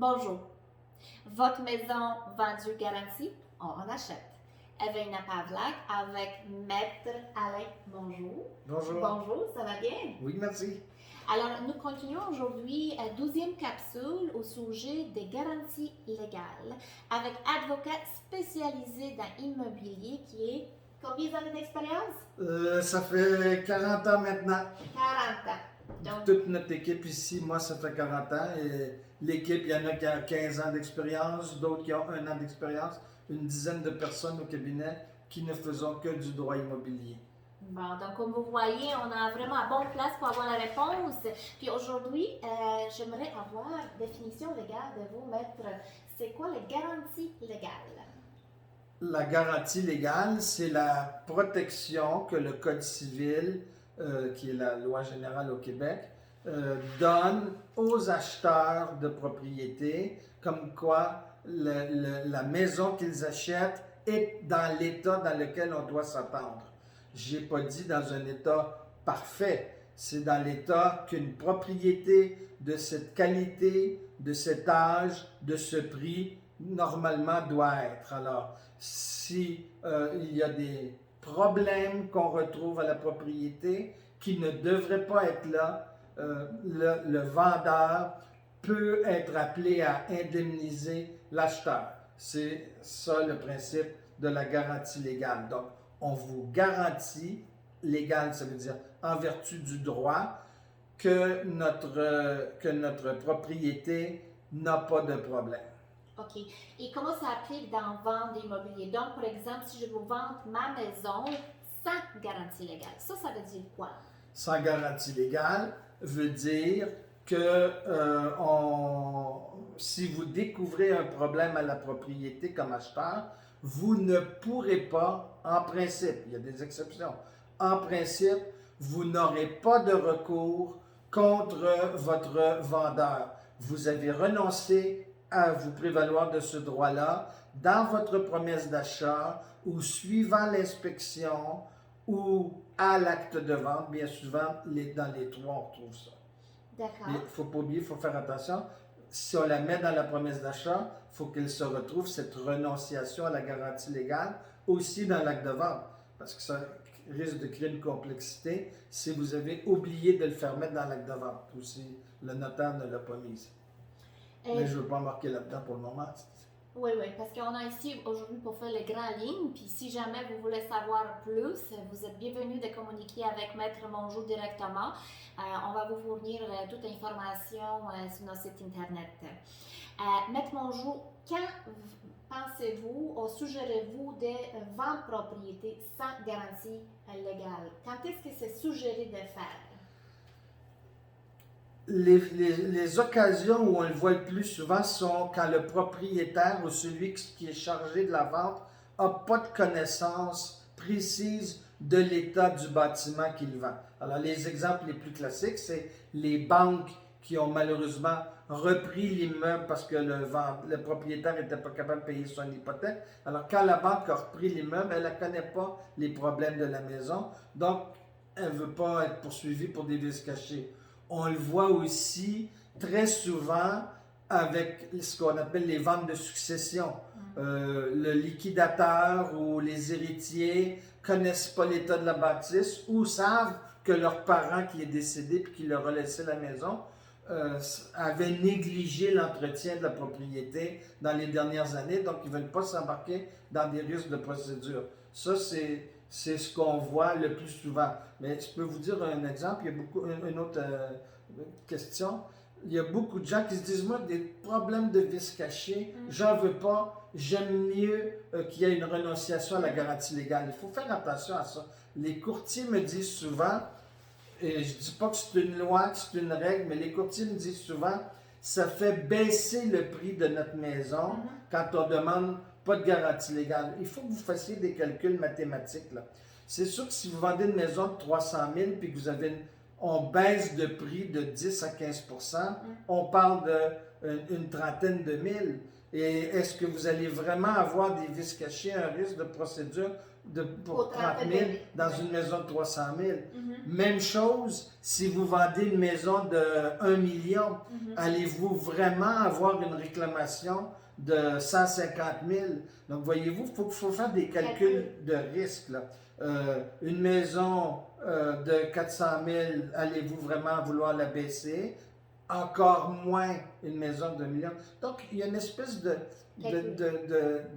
Bonjour. Votre maison vendue garantie? On achète. Evelina Pavlak avec Maître Alain. Bonjour. Bonjour. Bonjour, ça va bien? Oui, merci. Alors, nous continuons aujourd'hui la 12e capsule au sujet des garanties légales avec avocat spécialisé dans l'immobilier qui est combien d'années d'expérience? Ça fait 40 ans maintenant. 40 ans. Donc, Toute notre équipe ici, moi, ça fait 40 ans. Et l'équipe, il y en a qui ont 15 ans d'expérience, d'autres qui ont 1 an d'expérience, une dizaine de personnes au cabinet qui ne faisons que du droit immobilier. bon, donc comme vous voyez, on a vraiment à bonne place pour avoir la réponse. Puis aujourd'hui, j'aimerais avoir définition légale de vous, maître. C'est quoi les garanties légales? La garantie légale, c'est la protection que le Code civil, qui est la loi générale au Québec, donne aux acheteurs de propriétés, comme quoi la maison qu'ils achètent est dans l'état dans lequel on doit s'attendre. Je n'ai pas dit dans un état parfait, c'est dans l'état qu'une propriété de cette qualité, de cet âge, de ce prix, normalement doit être. Alors, si il y a des problèmes qu'on retrouve à la propriété qui ne devraient pas être là, le vendeur peut être appelé à indemniser l'acheteur. C'est ça le principe de la garantie légale. Donc, on vous garantit, légal, ça veut dire en vertu du droit, que notre propriété n'a pas de problème. OK. Et comment ça applique dans vente d'immobilier? Donc, par exemple, si je vous vends ma maison sans garantie légale, ça veut dire quoi? Sans garantie légale veut dire que si vous découvrez un problème à la propriété comme acheteur, vous ne pourrez pas, en principe, il y a des exceptions, en principe, vous n'aurez pas de recours contre votre vendeur. Vous avez renoncé à vous prévaloir de ce droit-là dans votre promesse d'achat ou suivant l'inspection ou à l'acte de vente. Bien souvent, dans les trois, on retrouve ça. D'accord. Il ne faut pas oublier, il faut faire attention. Si on la met dans la promesse d'achat, il faut qu'elle se retrouve, cette renonciation à la garantie légale, aussi dans l'acte de vente. Parce que ça risque de créer une complexité si vous avez oublié de le faire mettre dans l'acte de vente ou si le notaire ne l'a pas mis. Mais je ne veux pas marquer là-dedans pour le moment. Oui, parce qu'on a ici aujourd'hui pour faire les grandes lignes. Puis si jamais vous voulez savoir plus, vous êtes bienvenue de communiquer avec Maître Mongeau directement. On va vous fournir toute information sur notre site internet. Maître Mongeau, quand pensez-vous ou suggérez-vous de vendre propriété sans garantie légale? Quand est-ce que c'est suggéré de faire? Les occasions où on le voit le plus souvent sont quand le propriétaire ou celui qui est chargé de la vente n'a pas de connaissance précise de l'état du bâtiment qu'il vend. Alors, les exemples les plus classiques, c'est les banques qui ont malheureusement repris l'immeuble parce que le propriétaire n'était pas capable de payer son hypothèque. Alors, quand la banque a repris l'immeuble, elle ne connaît pas les problèmes de la maison, donc elle ne veut pas être poursuivie pour des vices cachés. On le voit aussi très souvent avec ce qu'on appelle les ventes de succession. Le liquidateur ou les héritiers connaissent pas l'état de la bâtisse ou savent que leur parent qui est décédé puis qui leur a laissé la maison avait négligé l'entretien de la propriété dans les dernières années, donc ils ne veulent pas s'embarquer dans des risques de procédure. Ça, c'est ce qu'on voit le plus souvent. Mais je peux vous dire un exemple, il y a une autre question. Il y a beaucoup de gens qui se disent, moi, des problèmes de vices cachés, j'en veux pas, j'aime mieux qu'il y ait une renonciation à la garantie légale. Il faut faire attention à ça. Les courtiers me disent souvent, et je ne dis pas que c'est une loi, que c'est une règle, mais les courtiers me disent souvent, ça fait baisser le prix de notre maison quand on demande pas de garantie légale. Il faut que vous fassiez des calculs mathématiques, là. C'est sûr que si vous vendez une maison de 300 000 puis que on baisse de prix de 10 à 15 on parle d'une trentaine de mille. Et est-ce que vous allez vraiment avoir des vices cachés, un risque de procédure pour 30 000 dans une maison de 300 000. Mhm. Même chose, si vous vendez une maison de 1 million, allez-vous vraiment avoir une réclamation de 150 000? Donc, voyez-vous, il faut faire des calculs de risque, là. Une maison de 400 000, allez-vous vraiment vouloir la baisser? Encore moins une maison de 1 million. Donc, il y a une espèce de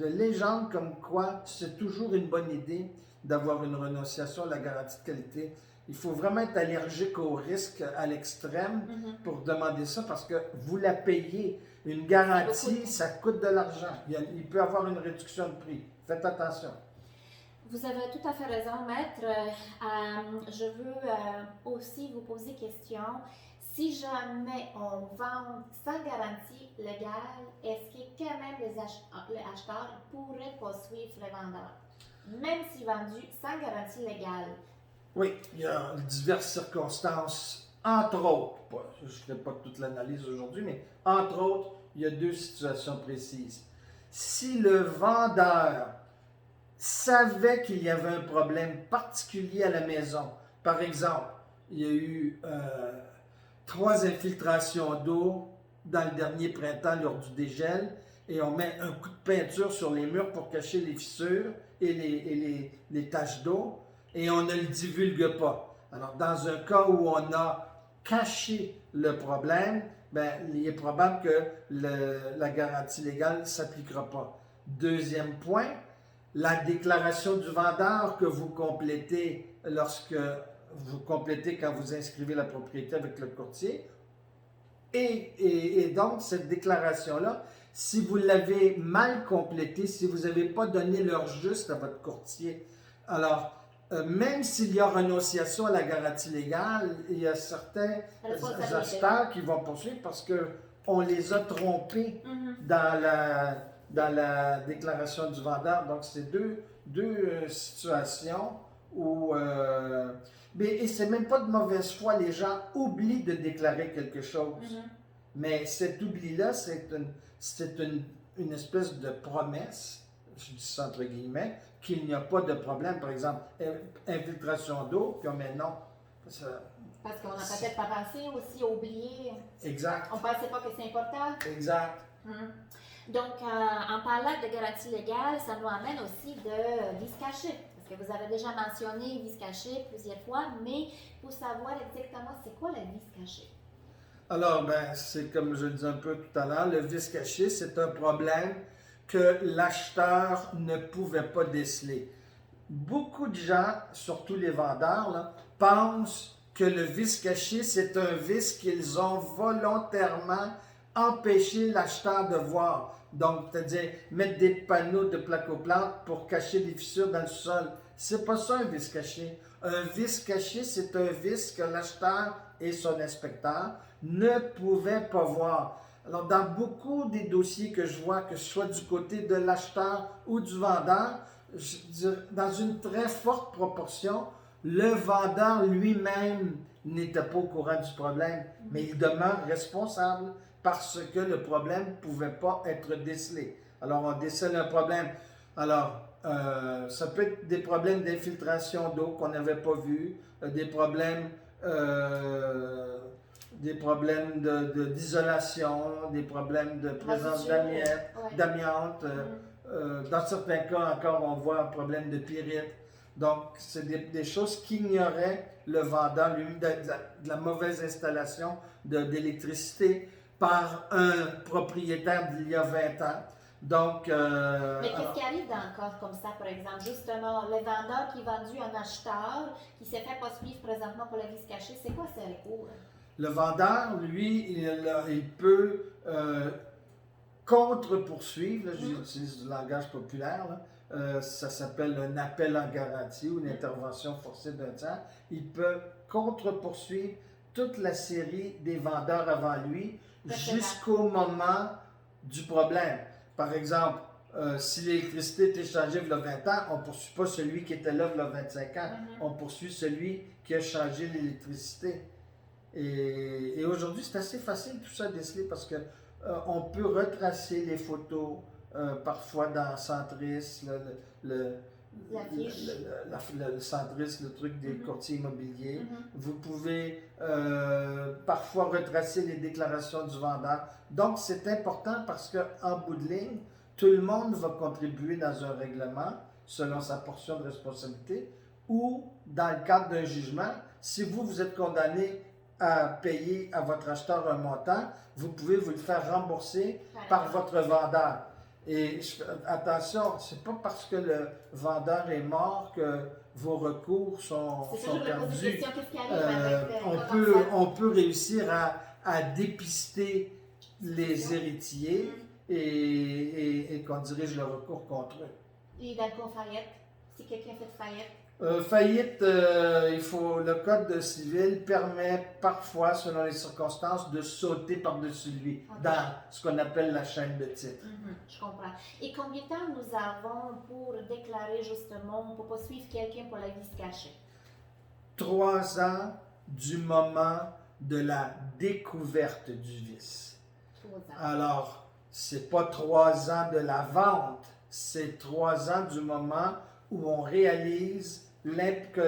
légende comme quoi c'est toujours une bonne idée d'avoir une renonciation à la garantie de qualité. Il faut vraiment être allergique au risque à l'extrême pour demander ça parce que vous la payez. Une garantie, ça coûte de l'argent. Il peut y avoir une réduction de prix. Faites attention. Vous avez tout à fait raison, maître. Je veux aussi vous poser question. Si jamais on vend sans garantie légale, est-ce que quand même les acheteurs pourraient poursuivre les vendeurs, même si vendu sans garantie légale? Oui, il y a diverses circonstances, entre autres, je ne ferai pas toute l'analyse aujourd'hui, mais entre autres, il y a deux situations précises. Si le vendeur savait qu'il y avait un problème particulier à la maison, par exemple, il y a eu 3 infiltrations d'eau dans le dernier printemps lors du dégel et on met un coup de peinture sur les murs pour cacher les fissures et les taches d'eau et on ne le divulgue pas. Alors, dans un cas où on a caché le problème, ben, il est probable que la garantie légale ne s'appliquera pas. Deuxième point, la déclaration du vendeur que vous complétez quand vous inscrivez la propriété avec le courtier. Et donc, cette déclaration-là, si vous l'avez mal complétée, si vous n'avez pas donné l'heure juste à votre courtier, alors, même s'il y a renonciation à la garantie légale, il y a certains acheteurs qui vont poursuivre parce qu'on les a trompés dans la déclaration du vendeur. Donc, c'est deux situations où... et c'est même pas de mauvaise foi, les gens oublient de déclarer quelque chose. Mais cet oubli-là, c'est une espèce de promesse, je dis ça entre guillemets, qu'il n'y a pas de problème. Par exemple, infiltration d'eau, puis mais non. Parce qu'on a peut-être pas pensé aussi, oublié. Exact. On ne pensait pas que c'est important. Exact. Donc, en parlant de garantie légale, ça nous amène aussi de vice caché. Parce que vous avez déjà mentionné vice caché plusieurs fois, mais il faut savoir exactement c'est quoi la vice caché. Alors, c'est comme je le disais un peu tout à l'heure, le vice caché, c'est un problème que l'acheteur ne pouvait pas déceler. Beaucoup de gens, surtout les vendeurs, là, pensent que le vice caché, c'est un vice qu'ils ont volontairement empêché l'acheteur de voir. Donc, c'est-à-dire mettre des panneaux de plaques-aux-plantes pour cacher des fissures dans le sol. C'est pas ça un vice caché. Un vice caché, c'est un vice que l'acheteur et son inspecteur ne pouvaient pas voir. Alors, dans beaucoup des dossiers que je vois, que ce soit du côté de l'acheteur ou du vendeur, dans une très forte proportion, le vendeur lui-même n'était pas au courant du problème, mais il demeure responsable parce que le problème ne pouvait pas être décelé. Alors, on décèle un problème. Alors, ça peut être des problèmes d'infiltration d'eau qu'on n'avait pas vus, des problèmes d'isolation, des problèmes de présence d'amiante. Dans certains cas encore, on voit un problème de pyrite. Donc, c'est des choses qu'ignorait le vendeur, lui, de la mauvaise installation d'électricité par un propriétaire d'il y a 20 ans. Donc, mais qu'est-ce qui arrive dans un cas comme ça, par exemple? Justement, le vendeur qui a vendu un acheteur qui s'est fait poursuivre présentement pour la vice cachée, c'est quoi ses recours? Le vendeur, lui, il peut contre-poursuivre, j'utilise du langage populaire, là, ça s'appelle un appel en garantie ou une intervention forcée d'un tiers. Il peut contre-poursuivre toute la série des vendeurs avant lui jusqu'au moment du problème. Par exemple, si l'électricité est échangée il y a 20 ans, on ne poursuit pas celui qui était là il y a 25 ans. On poursuit celui qui a changé l'électricité. Et aujourd'hui, c'est assez facile tout ça à déceler parce que on peut retracer les photos parfois dans Centris, La fiche. le centris, le truc des courtiers immobiliers. Mhm. Vous pouvez parfois retracer les déclarations du vendeur. Donc, c'est important parce qu'en bout de ligne, tout le monde va contribuer dans un règlement selon sa portion de responsabilité ou dans le cadre d'un jugement. Si vous êtes condamné à payer à votre acheteur un montant, vous pouvez vous le faire rembourser par votre vendeur. Et attention, c'est pas parce que le vendeur est mort que vos recours sont perdus. On peut réussir à dépister les héritiers et qu'on dirige le recours contre eux. Et dans le cas faillite, si quelqu'un fait faillite? Faillite, le code civil permet parfois, selon les circonstances, de sauter par-dessus lui dans ce qu'on appelle la chaîne de titre. Je comprends. Et combien de temps nous avons pour déclarer justement, pour poursuivre quelqu'un pour la vice cachée? 3 ans du moment de la découverte du vice. 3 ans. Alors, c'est pas 3 ans de la vente, c'est 3 ans du moment où on réalise que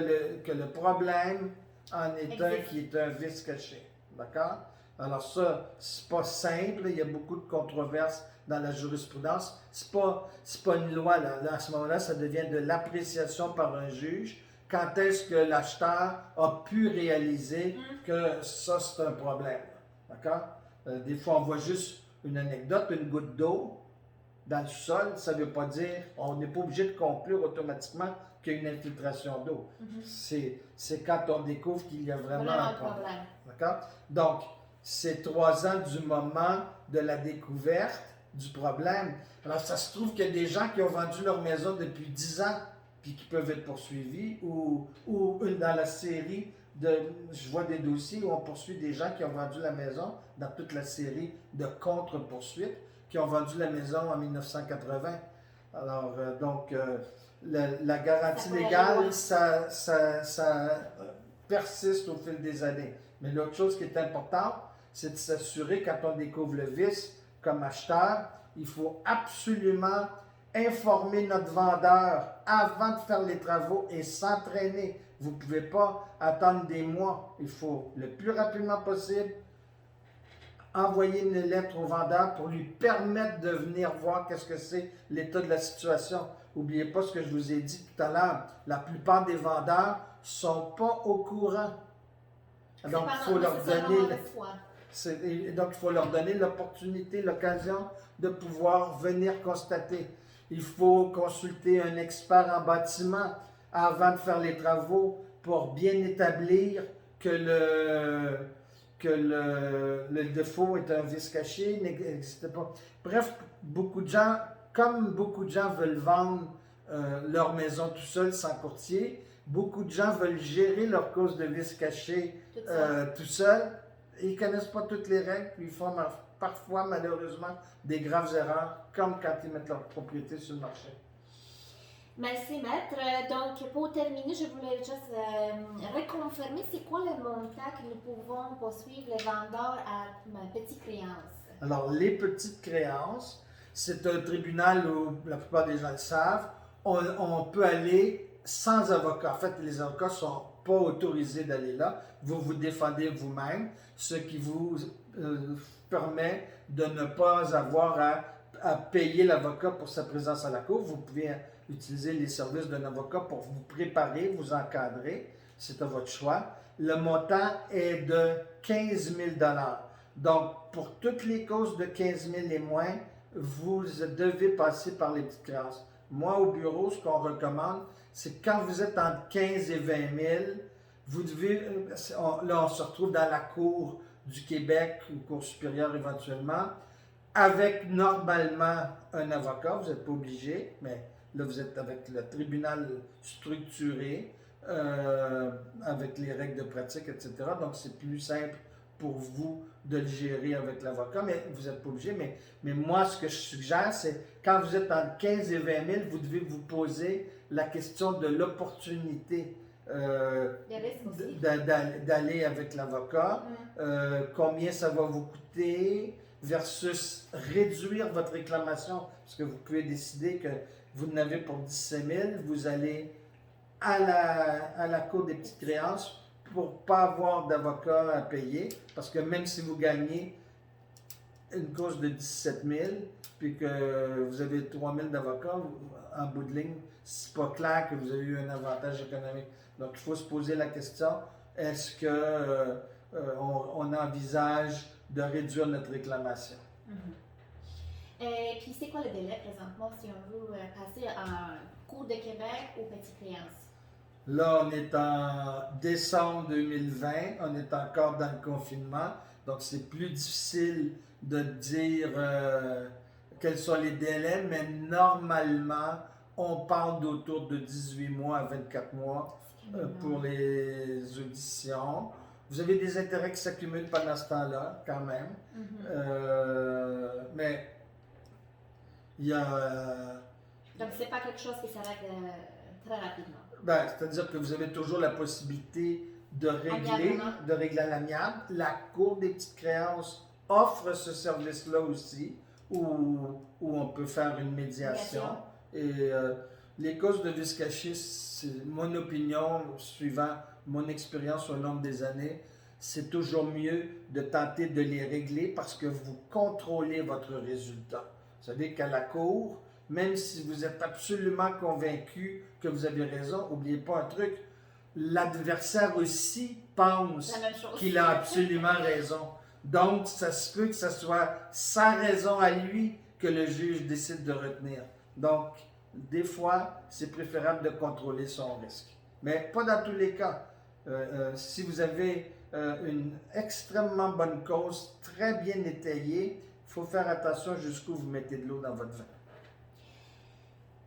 le problème en est un qui est un vice caché. D'accord? Alors ça, c'est pas simple, il y a beaucoup de controverses dans la jurisprudence. C'est pas une loi, là. À ce moment-là, ça devient de l'appréciation par un juge. Quand est-ce que l'acheteur a pu réaliser que ça, c'est un problème? D'accord? Des fois, on voit juste une anecdote, une goutte d'eau dans le sol, ça ne veut pas dire, on n'est pas obligé de conclure automatiquement qu'il y a une infiltration d'eau. C'est quand on découvre qu'il y a vraiment un problème. D'accord? Donc, c'est 3 ans du moment de la découverte du problème. Alors, ça se trouve qu'il y a des gens qui ont vendu leur maison depuis 10 ans puis qui peuvent être poursuivis ou dans la série je vois des dossiers où on poursuit des gens qui ont vendu la maison dans toute la série de contre-poursuites qui ont vendu la maison en 1980. Alors, la garantie légale, ça persiste au fil des années. Mais l'autre chose qui est importante, c'est de s'assurer, quand on découvre le vice comme acheteur, il faut absolument informer notre vendeur avant de faire les travaux et s'entraîner. Vous ne pouvez pas attendre des mois. Il faut le plus rapidement possible envoyer une lettre au vendeur pour lui permettre de venir voir qu'est-ce que c'est l'état de la situation. N'oubliez pas ce que je vous ai dit tout à l'heure. La plupart des vendeurs ne sont pas au courant. Donc, il faut leur donner l'opportunité, l'occasion de pouvoir venir constater. Il faut consulter un expert en bâtiment avant de faire les travaux pour bien établir que le défaut est un vice caché, n'existe pas. Bref, beaucoup de gens veulent vendre leur maison tout seul sans courtier, beaucoup de gens veulent gérer leur cause de vice caché tout seul. Ils ne connaissent pas toutes les règles, puis ils font parfois, malheureusement, des graves erreurs, comme quand ils mettent leur propriété sur le marché. Merci, maître. Donc, pour terminer, je voulais juste reconfirmer, c'est quoi le montant que nous pouvons poursuivre les vendeurs à petites créances? Alors, les petites créances, c'est un tribunal où, la plupart des gens le savent, on peut aller sans avocat. En fait, les avocats ne sont pas autorisés d'aller là. Vous vous défendez vous-même, ce qui vous permet de ne pas avoir à payer l'avocat pour sa présence à la cour. Vous pouvez utiliser les services d'un avocat pour vous préparer, vous encadrer. C'est à votre choix. Le montant est de 15 000 $. Donc, pour toutes les causes de 15 000 et moins, vous devez passer par les petites créances. Moi, au bureau, ce qu'on recommande, c'est que quand vous êtes entre 15 et 20 000, vous devez, là, on se retrouve dans la Cour du Québec, ou Cour supérieure éventuellement, avec normalement un avocat, vous n'êtes pas obligé, mais là, vous êtes avec le tribunal structuré, avec les règles de pratique, etc. Donc, c'est plus simple pour vous de le gérer avec l'avocat, mais vous n'êtes pas obligé. Mais moi, ce que je suggère, c'est quand vous êtes entre 15 et 20 000, vous devez vous poser la question de l'opportunité d'aller avec l'avocat, combien ça va vous coûter versus réduire votre réclamation, parce que vous pouvez décider que vous en avez pour 17 000, vous allez à la Cour des petites créances pour ne pas avoir d'avocat à payer, parce que même si vous gagnez une cause de 17 000, puis que vous avez 3 000 d'avocats, en bout de ligne, c'est pas clair que vous avez eu un avantage économique. Donc, il faut se poser la question, est-ce que on envisage de réduire notre réclamation? Et puis, c'est quoi le délai présentement si on veut passer en Cour de Québec ou Petite Créance? Là, on est en décembre 2020, on est encore dans le confinement, donc c'est plus difficile de dire quels sont les délais, mais normalement, on parle d'autour de 18 mois à 24 mois pour les auditions. Vous avez des intérêts qui s'accumulent pendant ce temps-là, quand même. Mais il y a... Donc, c'est pas quelque chose qui s'arrête très rapidement. Ben, c'est-à-dire que vous avez toujours la possibilité de régler à l'amiable. La Cour des petites créances offre ce service-là aussi, où on peut faire une médiation. Et les causes de vice caché, c'est mon opinion, suivant mon expérience au long des années, c'est toujours mieux de tenter de les régler parce que vous contrôlez votre résultat. Vous savez qu'à la Cour, même si vous êtes absolument convaincu que vous avez raison, n'oubliez pas un truc, l'adversaire aussi pense qu'il a absolument raison. Donc, ça se peut que ce soit sa raison à lui que le juge décide de retenir. Donc, des fois, c'est préférable de contrôler son risque. Mais pas dans tous les cas. Si vous avez une extrêmement bonne cause, très bien étayée, il faut faire attention jusqu'où vous mettez de l'eau dans votre vin.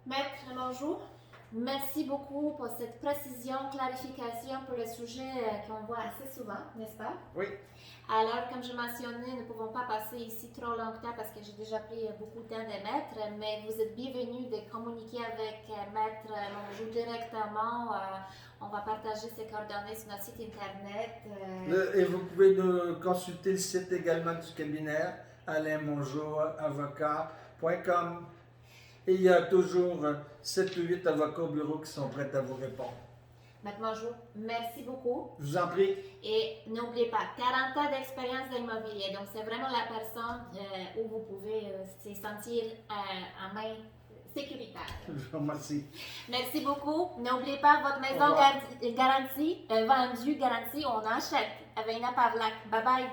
Maître Mongeau, merci beaucoup pour cette précision, clarification pour le sujet qu'on voit assez souvent, n'est-ce pas? Oui. Alors, comme je mentionnais, nous ne pouvons pas passer ici trop longtemps parce que j'ai déjà pris beaucoup de temps de Maître, mais vous êtes bienvenue de communiquer avec Maître Mongeau directement. On va partager ses coordonnées sur notre site internet. Et vous pouvez consulter le site également du cabinet, alainmongeauavocat.com. Et il y a toujours 7 ou 8 avocats au bureau qui sont prêts à vous répondre. Maître Mongeau, merci beaucoup. Je vous en prie. Et n'oubliez pas, 40 ans d'expérience dans l'immobilier. Donc, c'est vraiment la personne où vous pouvez se sentir en main sécuritaire. Je vous remercie. Merci beaucoup. N'oubliez pas votre maison garantie, vendue, garantie, on achète. Avec Pavlak. Bye bye.